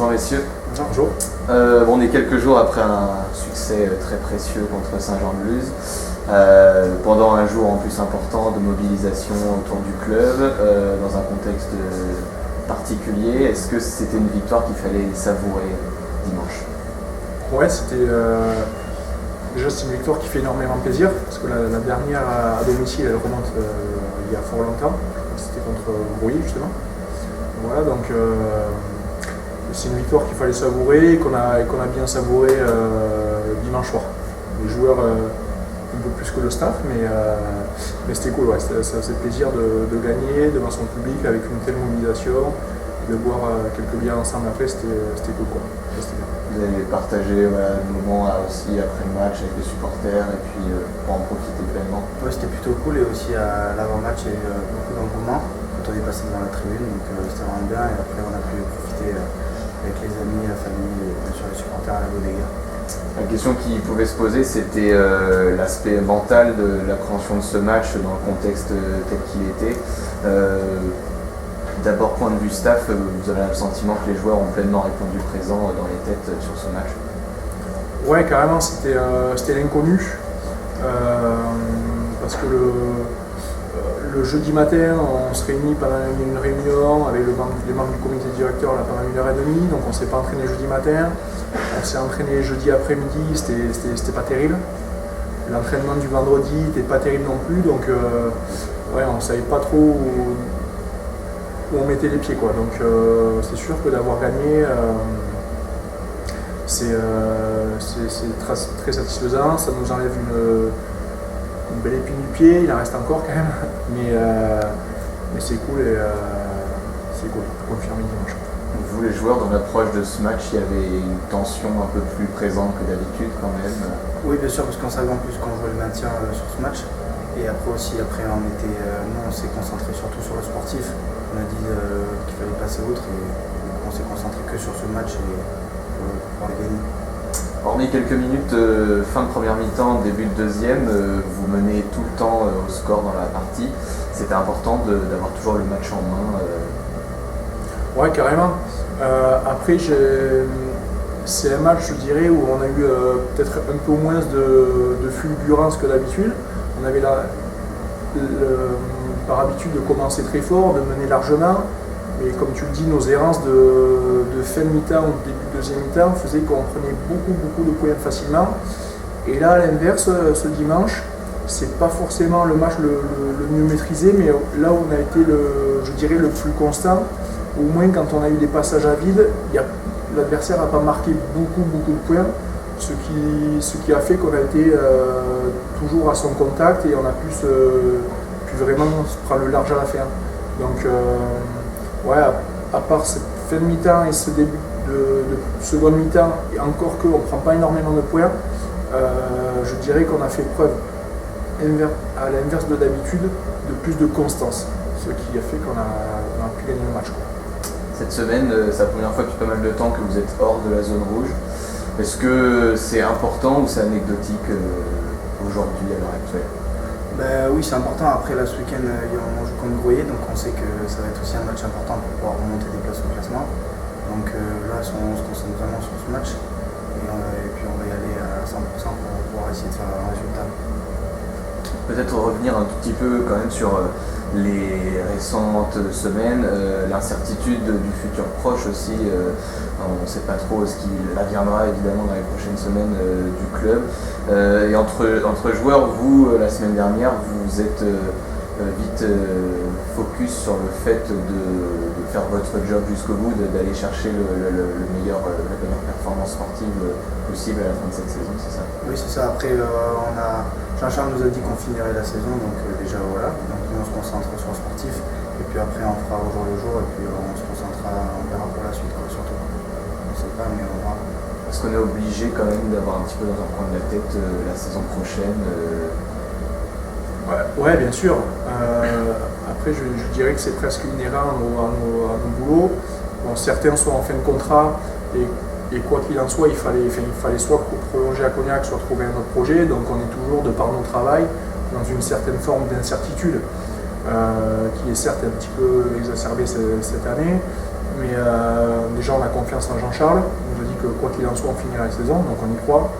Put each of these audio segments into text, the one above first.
Bonjour messieurs. Bonjour. On est quelques jours après un succès très précieux contre Saint-Jean-de-Luz. Pendant un jour en plus important de mobilisation autour du club, dans un contexte particulier, est-ce que c'était une victoire qu'il fallait savourer dimanche? Ouais, déjà c'est une victoire qui fait énormément plaisir, parce que la dernière à domicile elle remonte il y a fort longtemps, c'était contre Brouilly justement. Voilà, donc c'est une victoire qu'il fallait savourer et qu'on a bien savouré dimanche soir. Les joueurs un peu plus que le staff, mais c'était cool, ouais. Ça faisait plaisir de gagner devant son public avec une telle mobilisation, de boire quelques bières ensemble après, c'était cool quoi. C'était bien. Vous avez partagé le moment aussi après le match avec les supporters et puis pour en profiter pleinement. Ouais, c'était plutôt cool et aussi à l'avant-match il y a eu beaucoup d'engouement quand on est passé devant la tribune, donc c'était vraiment bien et après on a pu profiter avec les amis, la famille et bien sûr les supporters à la Bodega. La question qui pouvait se poser, c'était l'aspect mental de l'appréhension de ce match dans le contexte tel qu'il était. D'abord, point de vue staff, vous avez le sentiment que les joueurs ont pleinement répondu présent dans les têtes sur ce match? Ouais, carrément, c'était l'inconnu. Parce que le jeudi matin, on se réunit pendant une réunion avec les membres du comité directeur là, pendant 1h30, donc on ne s'est pas entraîné jeudi matin. On s'est entraîné jeudi après-midi, c'était pas terrible. L'entraînement du vendredi n'était pas terrible non plus, donc ouais, on ne savait pas trop où on mettait les pieds, quoi. Donc c'est sûr que d'avoir gagné, c'est très satisfaisant. Ça nous enlève une belle épine du pied, il en reste encore quand même, mais c'est cool et c'est cool pour confirmer dimanche. Vous, les joueurs, dans l'approche de ce match, il y avait une tension un peu plus présente que d'habitude quand même? Oui, bien sûr, parce qu'on savait en plus qu'on jouait le maintien sur ce match. Et après aussi, nous on s'est concentré surtout sur le sportif. On a dit qu'il fallait passer outre et on s'est concentré que sur ce match et pour le gagner. Hormis quelques minutes, fin de première mi-temps, début de deuxième, vous menez tout le temps au score dans la partie. C'était important d'avoir toujours le match en main. Ouais, carrément. Après, c'est un match, je dirais, où on a eu peut-être un peu moins de fulgurance que d'habitude. On avait par habitude de commencer très fort, de mener largement. Mais comme tu le dis, nos errances de fin de mi-temps ou de début de deuxième mi-temps faisaient qu'on prenait beaucoup de points facilement. Et là, à l'inverse, ce dimanche, c'est pas forcément le match le mieux maîtrisé, mais là où on a été, je dirais, le plus constant. Au moins, quand on a eu des passages à vide, l'adversaire n'a pas marqué beaucoup de points, ce qui a fait qu'on a été toujours à son contact et on a pu vraiment se prendre le large à la fin. Donc, ouais, à part cette fin de mi-temps et ce début de seconde mi-temps, et encore qu'on ne prend pas énormément de points, je dirais qu'on a fait preuve, à l'inverse de d'habitude, de plus de constance, ce qui a fait qu'on a pu gagner le match, quoi. Cette semaine, c'est la première fois depuis pas mal de temps que vous êtes hors de la zone rouge. Est-ce que c'est important ou c'est anecdotique aujourd'hui à l'heure actuelle? Oui, c'est important. Après, là, ce week-end, on joue contre Groyer, donc on sait que ça va être aussi un match important pour pouvoir remonter des places au classement. Donc là, on se concentre vraiment sur ce match et puis on va y aller à 100% pour pouvoir essayer de faire un résultat. Peut-être revenir un tout petit peu quand même sur les récentes semaines, l'incertitude du futur proche aussi. On ne sait pas trop ce qui adviendra évidemment dans les prochaines semaines du club. Et entre joueurs, vous, la semaine dernière, vous êtes vite focus sur le fait de faire votre job jusqu'au bout, d'aller chercher la meilleure performance sportive possible à la fin de cette saison, c'est ça? Oui, c'est ça. Après, Jean-Charles nous a dit qu'on finirait la saison, donc déjà voilà. Donc nous on se concentre sur le sportif, et puis après on fera au jour le jour, et puis on se concentrera, on verra pour la suite, quoi, surtout. On ne sait pas, mais on verra. Est-ce qu'on est obligé quand même d'avoir un petit peu dans un coin de la tête la saison prochaine? Ouais, bien sûr. Après, je dirais que c'est presque inhérent à nos boulots. Bon, certains sont en fin de contrat et quoi qu'il en soit, il fallait soit prolonger à Cognac, soit trouver un autre projet. Donc on est toujours, de par nos travail, dans une certaine forme d'incertitude qui est certes un petit peu exacerbée cette année. Mais déjà, on a confiance en Jean-Charles. Il nous a dit que quoi qu'il en soit, on finira la saison, donc on y croit.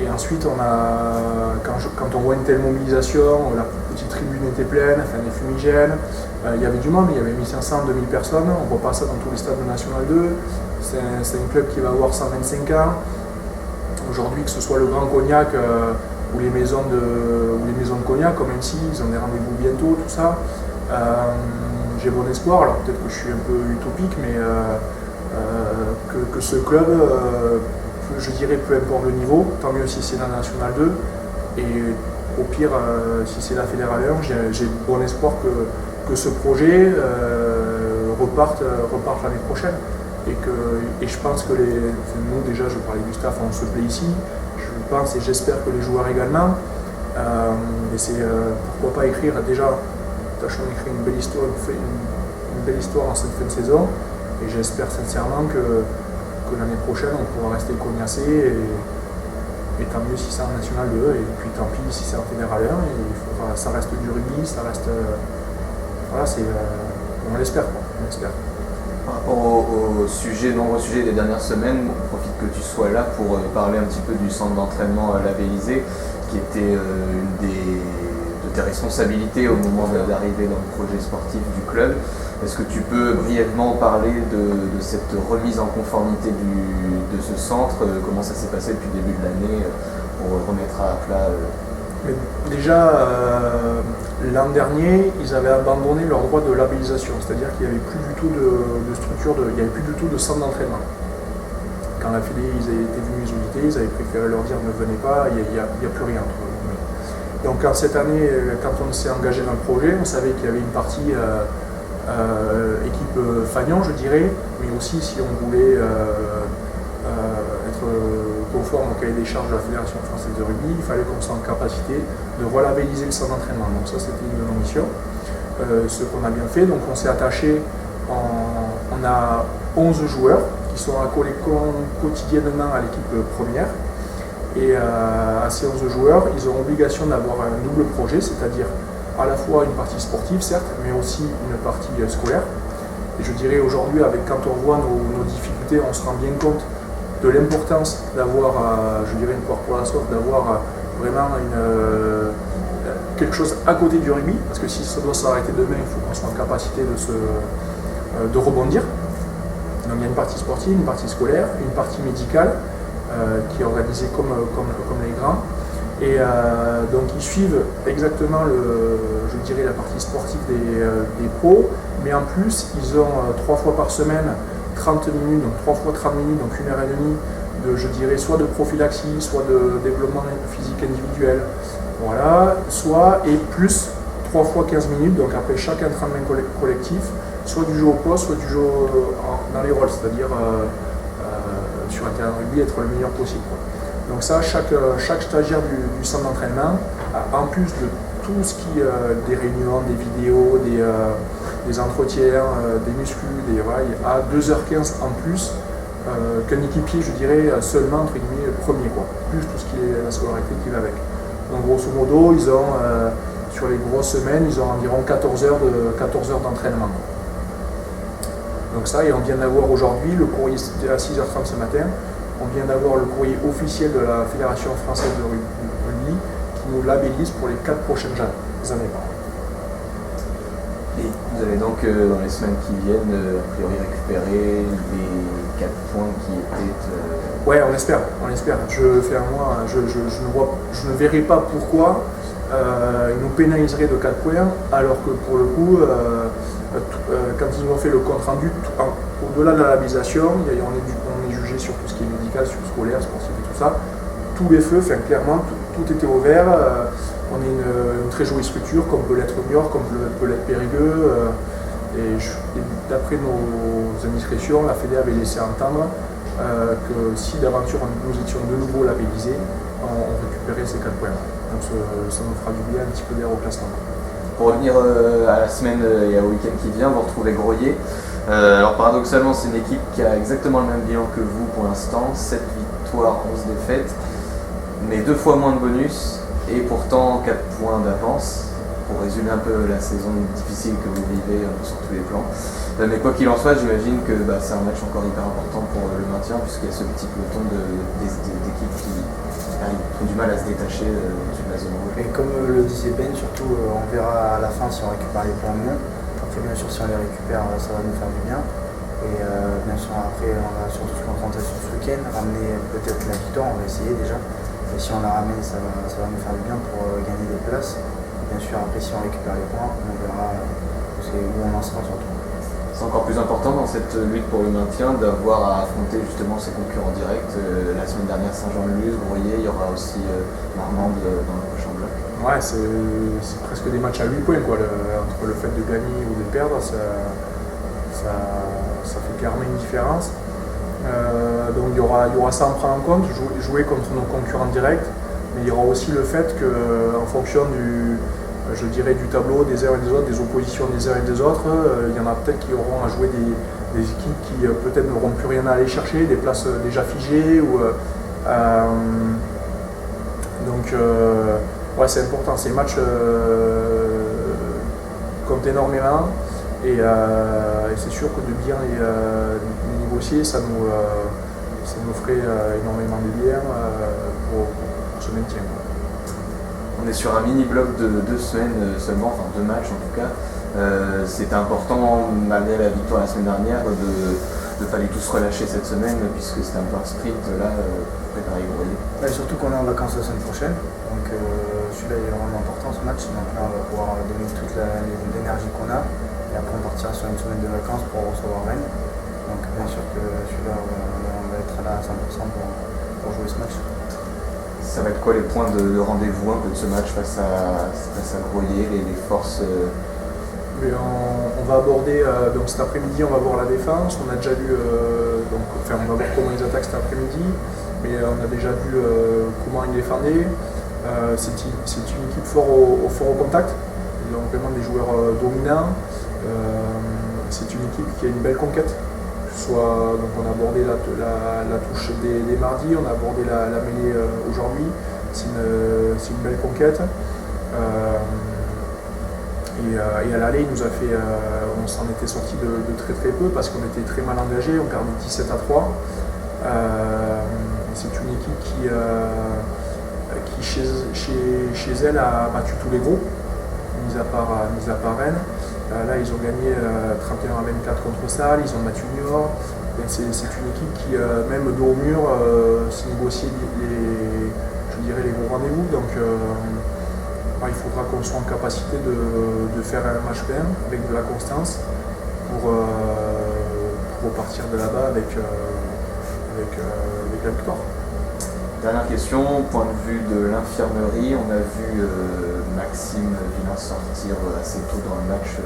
Et ensuite, quand on voit une telle mobilisation, la petite tribune était pleine, enfin des fumigènes, il y avait du monde, il y avait 1500, 2000 personnes, on ne voit pas ça dans tous les stades de National 2. C'est un club qui va avoir 125 ans. Aujourd'hui, que ce soit le Grand Cognac ou les maisons de Cognac, comme MC, ils ont des rendez-vous bientôt, tout ça. J'ai bon espoir, alors peut-être que je suis un peu utopique, mais que ce club, je dirais peu importe le niveau, tant mieux si c'est la National 2, et au pire, si c'est la Fédérale 1, j'ai bon espoir que ce projet reparte l'année prochaine. Et je pense que nous déjà, je parlais du staff, on se plaît ici, je pense et j'espère que les joueurs également, et c'est pourquoi pas écrire déjà, tâchons d'écrire une belle histoire en cette fin de saison, et j'espère sincèrement que l'année prochaine on pourra rester cognacé, et tant mieux si c'est en National 2, et puis tant pis si c'est en Fédéral 1, ça reste du rugby, ça reste, voilà, on l'espère quoi, on l'espère. Par rapport aux nombreux sujets des dernières semaines, on profite que tu sois là pour parler un petit peu du centre d'entraînement labellisé, qui était une de tes responsabilités au moment d'arriver dans le projet sportif du club. Est-ce que tu peux brièvement parler de cette remise en conformité de ce centre, comment ça s'est passé depuis le début de l'année, pour remettre à plat Mais déjà, l'an dernier, ils avaient abandonné leur droit de labellisation, c'est-à-dire qu'il n'y avait plus du tout de structure, il n'y avait plus du tout de centre d'entraînement. Quand la Fédé, ils avaient été venus les auditer, ils avaient préféré leur dire ne venez pas, il n'y a plus rien entre eux. Donc cette année, quand on s'est engagé dans le projet, on savait qu'il y avait une partie équipe Fagnon, je dirais, mais aussi si on voulait être conforme au cahier des charges de la Fédération française de rugby, il fallait qu'on soit en capacité de relabelliser le centre d'entraînement. Donc ça, c'était une de nos missions, ce qu'on a bien fait. Donc on s'est attaché, on a 11 joueurs qui sont accolés quotidiennement à l'équipe première. Et à ces 11 joueurs, ils ont obligation d'avoir un double projet, c'est-à-dire à la fois une partie sportive, certes, mais aussi une partie scolaire. Et je dirais aujourd'hui, quand on voit nos difficultés, on se rend bien compte de l'importance d'avoir, je dirais, une poire pour la soif, d'avoir vraiment quelque chose à côté du rugby, parce que si ça doit s'arrêter demain, il faut qu'on soit en capacité de rebondir. Donc il y a une partie sportive, une partie scolaire, une partie médicale, qui est organisée comme les grands. Et donc ils suivent exactement je dirais la partie sportive des pros, mais en plus ils ont 3 fois par semaine 30 minutes, donc 3 fois 30 minutes, donc 1h30 je dirais soit de prophylaxie, soit de développement physique individuel, voilà, soit et plus 3 fois 15 minutes, donc après chaque entraînement collectif, soit du jeu au poste, soit du jeu dans les rôles, c'est-à-dire sur un terrain de rugby être le meilleur possible, quoi. Donc ça, chaque stagiaire du centre d'entraînement, en plus de tout ce qui des réunions, des vidéos, des entretiens, des muscles, voilà, il y a 2h15 en plus qu'un équipier, je dirais, seulement entre guillemets premier, quoi. Plus tout ce qui est la scolarité qui va avec. Donc grosso modo, ils ont sur les grosses semaines, ils ont environ 14 heures d'entraînement. Donc ça, et on vient d'avoir aujourd'hui, le courrier c'était à 6h30 ce matin, on vient d'avoir le courrier officiel de la Fédération française de rugby qui nous labellise pour les 4 prochaines années. Et vous allez donc, dans les semaines qui viennent, a priori récupérer les 4 points qui étaient... Ouais, on espère. Je ne verrai pas pourquoi ils nous pénaliseraient de 4 points, alors que pour le coup, quand ils nous ont fait le compte rendu, au-delà de la labellisation, on est jugé sur tout ce qui est médical, sur le scolaire, sportif et tout ça. Tous les feux, enfin, clairement, tout était ouvert. On est une très jolie structure, comme peut l'être Niort, comme peut l'être Périgueux. Et d'après nos indiscrétions, la Fédé avait laissé entendre que si d'aventure nous étions de nouveau labellisés, on récupérait ces 4 points. Donc ça nous fera du bien un petit peu d'air au classement. Pour revenir à la semaine et au week-end qui vient, vous retrouvez Groyer. Alors paradoxalement, c'est une équipe qui a exactement le même bilan que vous pour l'instant, 7 victoires, 11 défaites, mais 2 fois moins de bonus et pourtant 4 points d'avance. pour résumer un peu la saison difficile que vous vivez sur tous les plans. Mais quoi qu'il en soit, j'imagine que c'est un match encore hyper important pour le maintien, puisqu'il y a ce petit peloton d'équipes qui ont du mal à se détacher de la zone rouge. Et comme le disait Ben, surtout on verra à la fin si on récupère les points ou non. Après bien sûr si on les récupère ça va nous faire du bien. Et bien sûr après on va surtout se concentrer sur ce week-end, ramener peut-être la victoire, on va essayer déjà. Et si on la ramène ça va nous faire du bien pour gagner des places. Bien sûr après si on récupère les points, on verra où on en sera surtout. C'est encore plus important dans cette lutte pour le maintien d'avoir à affronter justement ses concurrents directs. La semaine dernière Saint-Jean-de-Luz, Groyer, il y aura aussi Marmande dans le prochain bloc. Ouais, c'est presque des matchs à 8 points quoi. Entre le fait de gagner ou de perdre, ça fait clairement une différence. Donc il y aura ça à prendre en compte, jouer contre nos concurrents directs, mais il y aura aussi le fait qu'en fonction du tableau des uns et des autres, des oppositions des uns et des autres, il y en a peut-être qui auront à jouer des équipes qui peut-être n'auront plus rien à aller chercher, des places déjà figées. Donc ouais, c'est important, ces matchs comptent énormément et c'est sûr que de bien les négocier, ça nous ferait énormément de bien pour ce maintien. On est sur un mini-bloc de 2 semaines seulement, enfin 2 matchs en tout cas. C'était important, malgré la victoire la semaine dernière, de pas les tous relâcher cette semaine, puisque c'était un peu un sprint là, préparé Groyer. Et surtout qu'on est en vacances la semaine prochaine, donc celui-là il est vraiment important ce match, donc là on va pouvoir donner toute l'énergie qu'on a, et après on partira sur une semaine de vacances pour recevoir Rennes. Donc bien sûr que celui-là on va être là à 100% pour jouer ce match. Ça va être quoi les points de rendez-vous un peu de ce match face à Groyer, les forces on va aborder, donc cet après-midi on va voir la défense, on a déjà vu, on va voir comment ils attaquent cet après-midi, mais on a déjà vu comment ils défendaient. C'est une équipe fort au contact, ils ont vraiment des joueurs dominants. C'est une équipe qui a une belle conquête. Donc on a abordé la touche des mardis, on a abordé la mêlée aujourd'hui. C'est une belle conquête. Et à l'aller, il nous a fait, on s'en était sorti de très très peu parce qu'on était très mal engagé, on perdait 17-3. C'est une équipe qui chez elle a battu tous les gros, mis à part Rennes. Là, ils ont gagné 31-24 contre Salles, ils ont battu Niort. C'est une équipe qui, même dos au mur, s'est négocié les gros rendez-vous. Donc, il faudra qu'on soit en capacité de faire un match bien avec de la constance pour repartir de là-bas avec la victoire. Dernière question, point de vue de l'infirmerie, on a vu Maxime Villain sortir assez tôt dans le match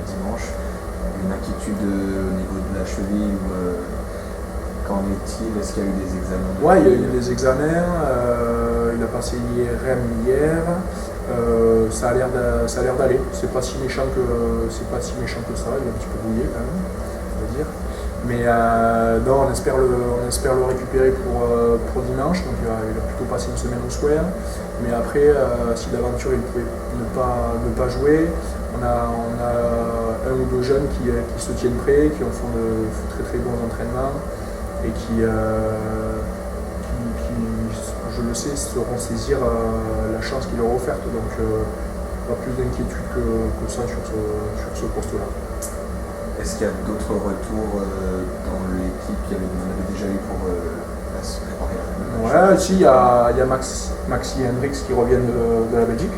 dimanche. Une inquiétude au niveau de la cheville qu'en est-il? Est-ce qu'il y a eu des examens? Ouais, il y a eu des examens, il a passé l'IRM hier, ça a l'air d'aller, c'est pas si méchant que ça, il est un petit peu bouillé quand même, on va dire. Mais non, on espère le récupérer pour dimanche, donc il va plutôt passer une semaine au soir. Mais après, si d'aventure il pouvait ne pas jouer, on a un ou deux jeunes qui se tiennent prêts, qui font de très très bons entraînements et qui je le sais, sauront saisir la chance qu'il leur a offerte. Donc pas plus d'inquiétude que ça sur ce poste-là. Est-ce qu'il y a d'autres retours dans l'équipe qu'il y avait déjà eu pour se préparer à la Ouais, si, il y a Maxi Hendrix qui revient de la Belgique.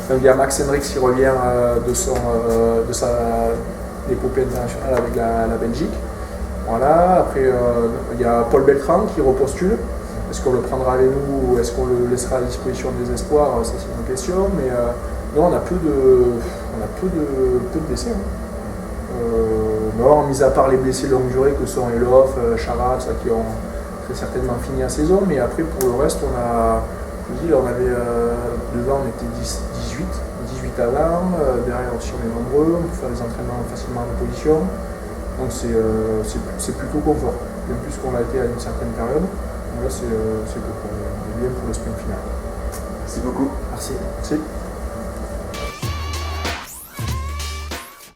Donc, il y a Max Hendrix qui revient de sa épopée internationale avec la Belgique. Voilà. Après, il y a Paul Beltran qui repostule. Est-ce qu'on le prendra avec nous ou est-ce qu'on le laissera à disposition des espoirs? Ça, c'est une question. Mais non, on a peu de blessés. Non, mis à part les blessés de longue durée que sont Elof, Charat, qui ont très certainement fini la saison. Mais après, pour le reste, on avait devant, on était 18 avant. Derrière aussi, on est nombreux. On peut faire des entraînements facilement en opposition. Donc c'est plutôt confort. Même plus qu'on l'a été à une certaine période. Donc là, c'est bien pour le sprint final. Merci beaucoup. Merci. Merci.